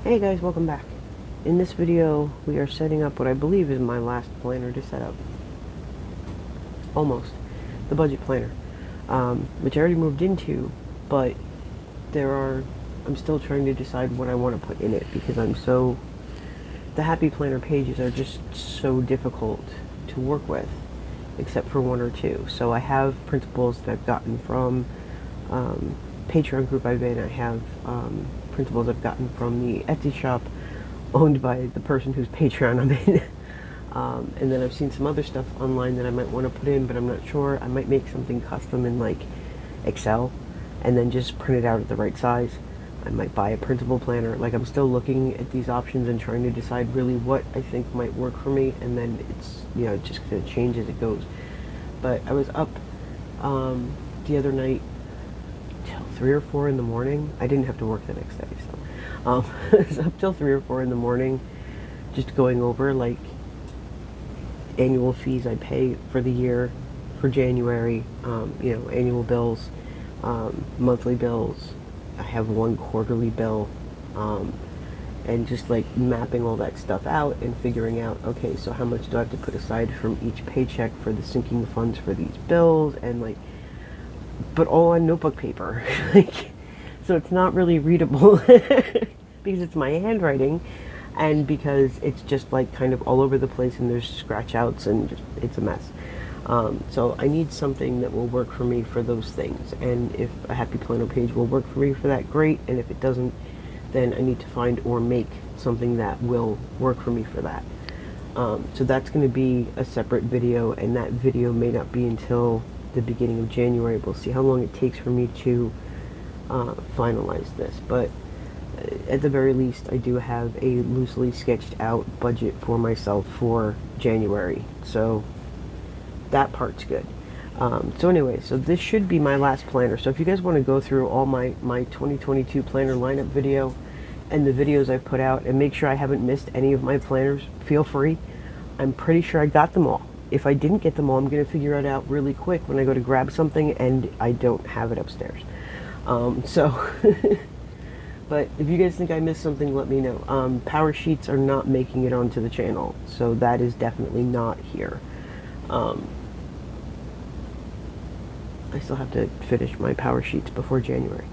Hey guys, welcome back. In this video, we are setting up what I believe is my last planner to set up. Almost. The budget planner. Which I already moved into, but I'm still trying to decide what I want to put in it because the Happy Planner pages are just so difficult to work with, except for one or two. So I have principles that I've gotten from Patreon group I've been. I have principles I've gotten from the Etsy shop owned by the person whose Patreon I'm in. And then I've seen some other stuff online that I might want to put in, but I'm not sure. I might make something custom in like Excel and then just print it out at the right size. I might buy a printable planner. Like, I'm still looking at these options and trying to decide really what I think might work for me, and then it's, just going to change as it goes. But I was up the other night till 3 or 4 in the morning. I didn't have to work the next day, so I was up till 3 or 4 in the morning just going over like annual fees I pay for the year for January, annual bills, monthly bills. I have one quarterly bill, and just like mapping all that stuff out and figuring out, okay, so how much do I have to put aside from each paycheck for the sinking funds for these bills, and like, but all on notebook paper. So it's not really readable because it's my handwriting, and because it's just like kind of all over the place and there's scratch outs and it's a mess. So I need something that will work for me for those things, and if a Happy Planner page will work for me for that, great, and if it doesn't, then I need to find or make something that will work for me for that. So that's going to be a separate video, and that video may not be until the beginning of January. We'll see how long it takes for me to finalize this, but at the very least I do have a loosely sketched out budget for myself for January, so that part's good. So anyway, so this should be my last planner. So if you guys want to go through all my 2022 planner lineup video and the videos I've put out and make sure I haven't missed any of my planners, feel free. I'm pretty sure I got them all. If I didn't get them all, I'm going to figure it out really quick when I go to grab something and I don't have it upstairs. But if you guys think I missed something, let me know. Power sheets are not making it onto the channel, so that is definitely not here. I still have to finish my power sheets before January,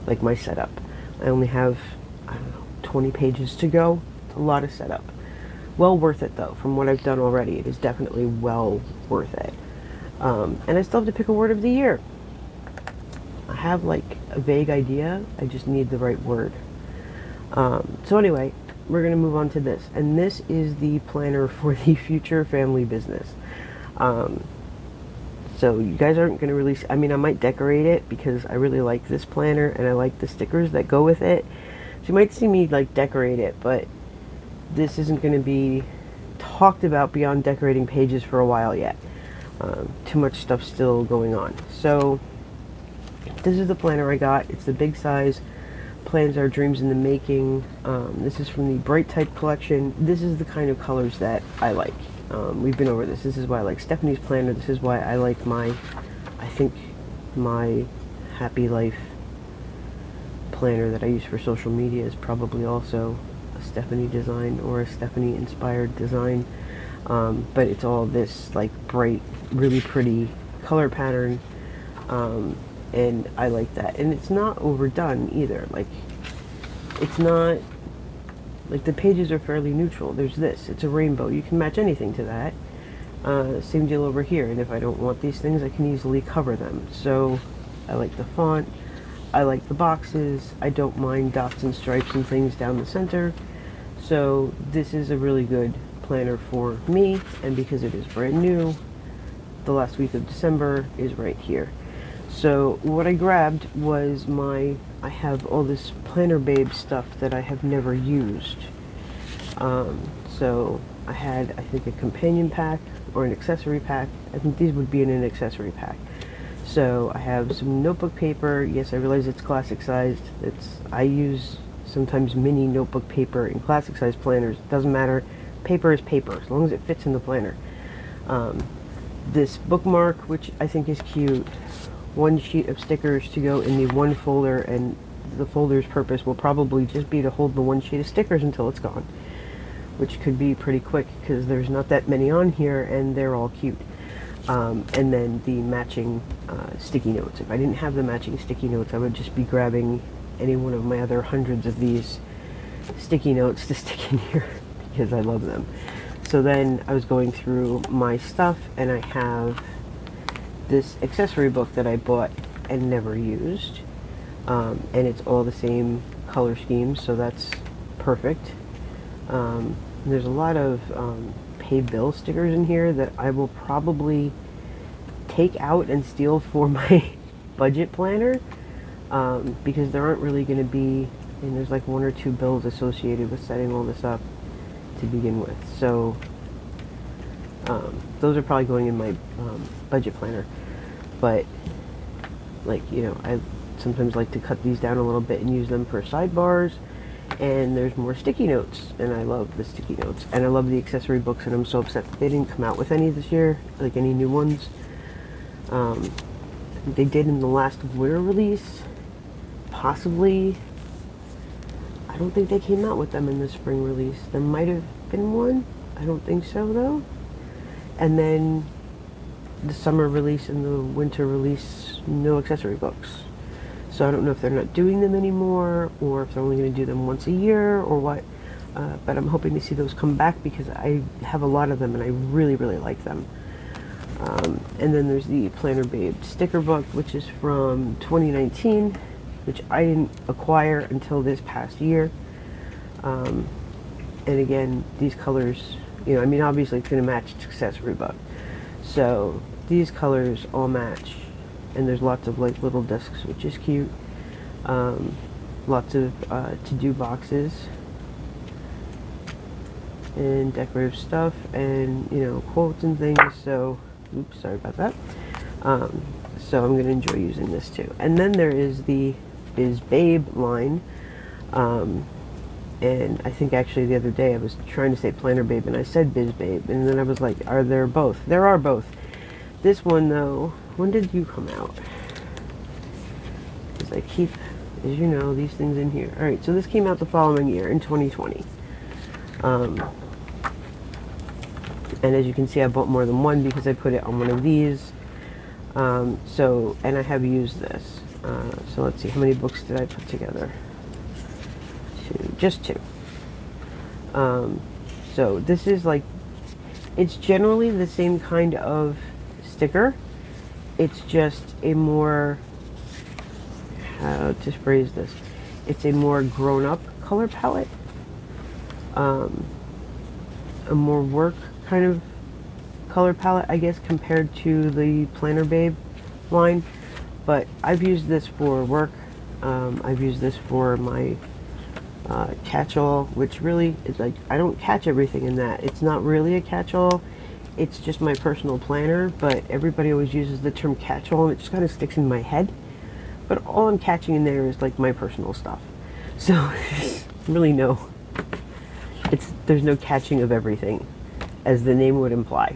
like my setup. I only have, 20 pages to go. It's a lot of setup. Well worth it though. From what I've done already, it is definitely well worth it. And I still have to pick a word of the year. I have like a vague idea. I just need the right word. So anyway, we're going to move on to this. And this is the planner for the future family business. So you guys aren't going to release, I might decorate it because I really like this planner and I like the stickers that go with it. So you might see me like decorate it, but this isn't going to be talked about beyond decorating pages for a while yet. Too much stuff still going on. So this is the planner I got. It's the big size. Plans Our Dreams in the Making. This is from the Bright Type collection. This is the kind of colors that I like. We've been over this. This is why I like Stephanie's planner. This is why I like my Happy Life planner that I use for social media is probably also a Stephanie design or a Stephanie inspired design. But it's all this like bright, really pretty color pattern. And I like that. And it's not overdone either. Like, it's not, like, the pages are fairly neutral. There's this. It's a rainbow. You can match anything to that. Same deal over here. And if I don't want these things, I can easily cover them. So, I like the font. I like the boxes. I don't mind dots and stripes and things down the center. So, this is a really good planner for me. And because it is brand new, the last week of December is right here. So what I grabbed was I have all this Planner Babe stuff that I have never used. So I had, I think, a companion pack or an accessory pack. I think these would be in an accessory pack. So I have some notebook paper. Yes, I realize it's classic sized. I use sometimes mini notebook paper in classic sized planners. It doesn't matter. Paper is paper, as long as it fits in the planner. This bookmark, which I think is cute. One sheet of stickers to go in the one folder, and the folder's purpose will probably just be to hold the one sheet of stickers until it's gone, which could be pretty quick because there's not that many on here and they're all cute. And then the matching sticky notes. If I didn't have the matching sticky notes, I would just be grabbing any one of my other hundreds of these sticky notes to stick in here because I love them. So then I was going through my stuff, and I have this accessory book that I bought and never used, and it's all the same color scheme, so that's perfect. There's a lot of pay bill stickers in here that I will probably take out and steal for my budget planner, because there aren't really going to be, and there's like 1 or 2 bills associated with setting all this up to begin with. So those are probably going in my budget planner. But like, you know, I sometimes like to cut these down a little bit and use them for sidebars. And there's more sticky notes, and I love the sticky notes, and I love the accessory books, and I'm so upset that they didn't come out with any this year, like any new ones. They did in the last winter release, possibly. I don't think they came out with them in the spring release. There might have been one. I don't think so though. And then the summer release and the winter release, no accessory books. So I don't know if they're not doing them anymore, or if they're only going to do them once a year, or what. But I'm hoping to see those come back because I have a lot of them and I really, really like them. And then there's the Planner Babe sticker book, which is from 2019, which I didn't acquire until this past year. And again, these colors, you know, I mean, obviously it's going to match its accessory book. So these colors all match. And there's lots of like little discs, which is cute. Lots of to-do boxes and decorative stuff, and, you know, quotes and things. So, oops, sorry about that. So I'm going to enjoy using this too. And then there is the Biz Babe line. And I think actually the other day I was trying to say Planner Babe and I said Biz Babe, and then I was like, are there both? There are both. This one though, when did you come out? Because I keep, as you know, these things in here. Alright, so this came out the following year, in 2020. And as you can see, I bought more than one because I put it on one of these. And I have used this. So let's see, how many books did I put together? Just 2. So this is like, it's generally the same kind of sticker. It's just a more, how to phrase this, it's a more grown-up color palette, a more work kind of color palette, I guess, compared to the Planner Babe line. But I've used this for work. I've used this for my catch-all, which really is like, I don't catch everything in that. It's not really a catch-all. It's just my personal planner, but everybody always uses the term catch-all and it just kind of sticks in my head. But all I'm catching in there is like my personal stuff. So really there's no catching of everything, as the name would imply.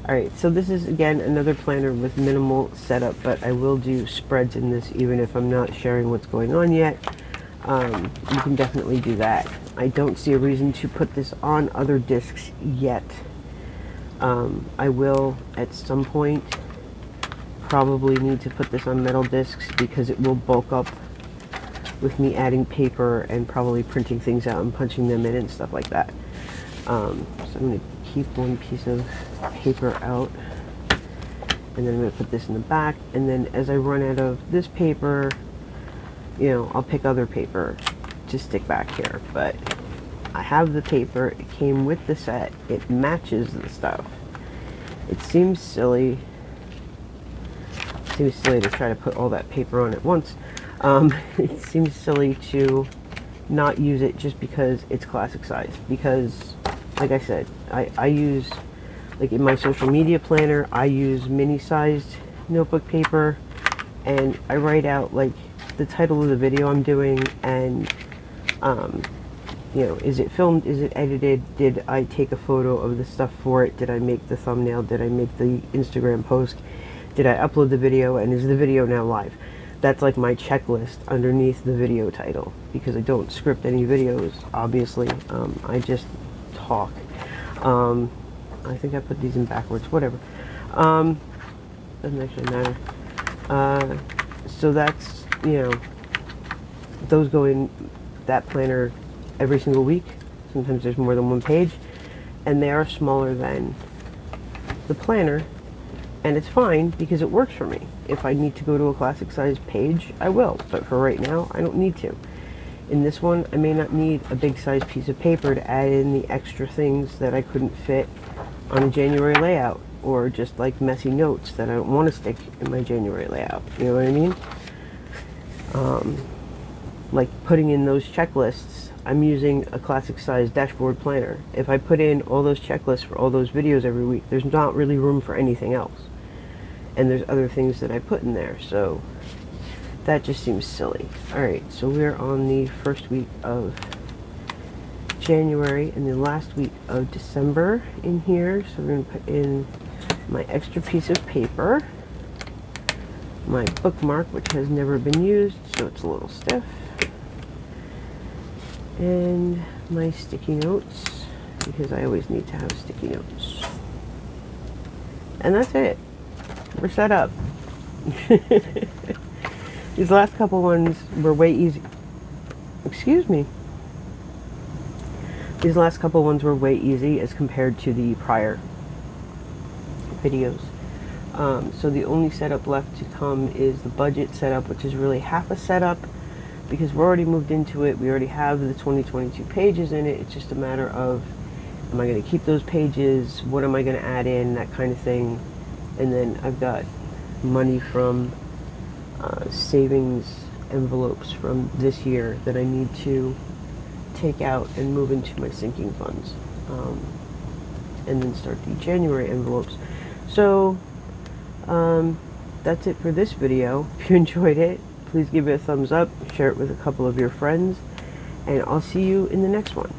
Alright, so this is again another planner with minimal setup, but I will do spreads in this even if I'm not sharing what's going on yet. You can definitely do that. I don't see a reason to put this on other discs yet. I will at some point probably need to put this on metal discs because it will bulk up with me adding paper and probably printing things out and punching them in and stuff like that. So I'm going to keep one piece of paper out, and then I'm going to put this in the back, and then as I run out of this paper, you know, I'll pick other paper to stick back here. But I have the paper, it came with the set, it matches the stuff. It seems silly to try to put all that paper on at once. It seems silly to not use it just because it's classic size, because like I said, I use, like in my social media planner, I use mini sized notebook paper, and I write out like the title of the video I'm doing, and you know, is it filmed, is it edited, did I take a photo of the stuff for it, did I make the thumbnail, did I make the Instagram post, did I upload the video, and is the video now live? that's like my checklist underneath the video title, because I don't script any videos, obviously. I just talk. I think I put these in backwards, whatever. Doesn't actually matter. So that's, you know, those go in that planner every single week. Sometimes there's more than one page, and they are smaller than the planner, and it's fine because it works for me. If I need to go to a classic size page, I will, but for right now, I don't need to. In this one, I may not need a big size piece of paper to add in the extra things that I couldn't fit on a January layout, or just like messy notes that I don't want to stick in my January layout. You know what I mean? Like putting in those checklists, I'm using a classic size dashboard planner. If I put in all those checklists for all those videos every week, there's not really room for anything else. And there's other things that I put in there, so that just seems silly. Alright, so we're on the first week of January and the last week of December in here. So we're going to put in my extra piece of paper, my bookmark, which has never been used, so it's a little stiff, and my sticky notes, because I always need to have sticky notes. And that's it. We're set up. These last couple ones were way easy. Excuse me. These last couple ones were way easy as compared to the prior videos. So the only setup left to come is the budget setup, which is really half a setup because we're already moved into it. We already have the 2022 pages in it. It's just a matter of, am I going to keep those pages? What am I going to add in? That kind of thing. And then I've got money from savings envelopes from this year that I need to take out and move into my sinking funds, and then start the January envelopes. So that's it for this video. If you enjoyed it, please give it a thumbs up, share it with a couple of your friends, and I'll see you in the next one.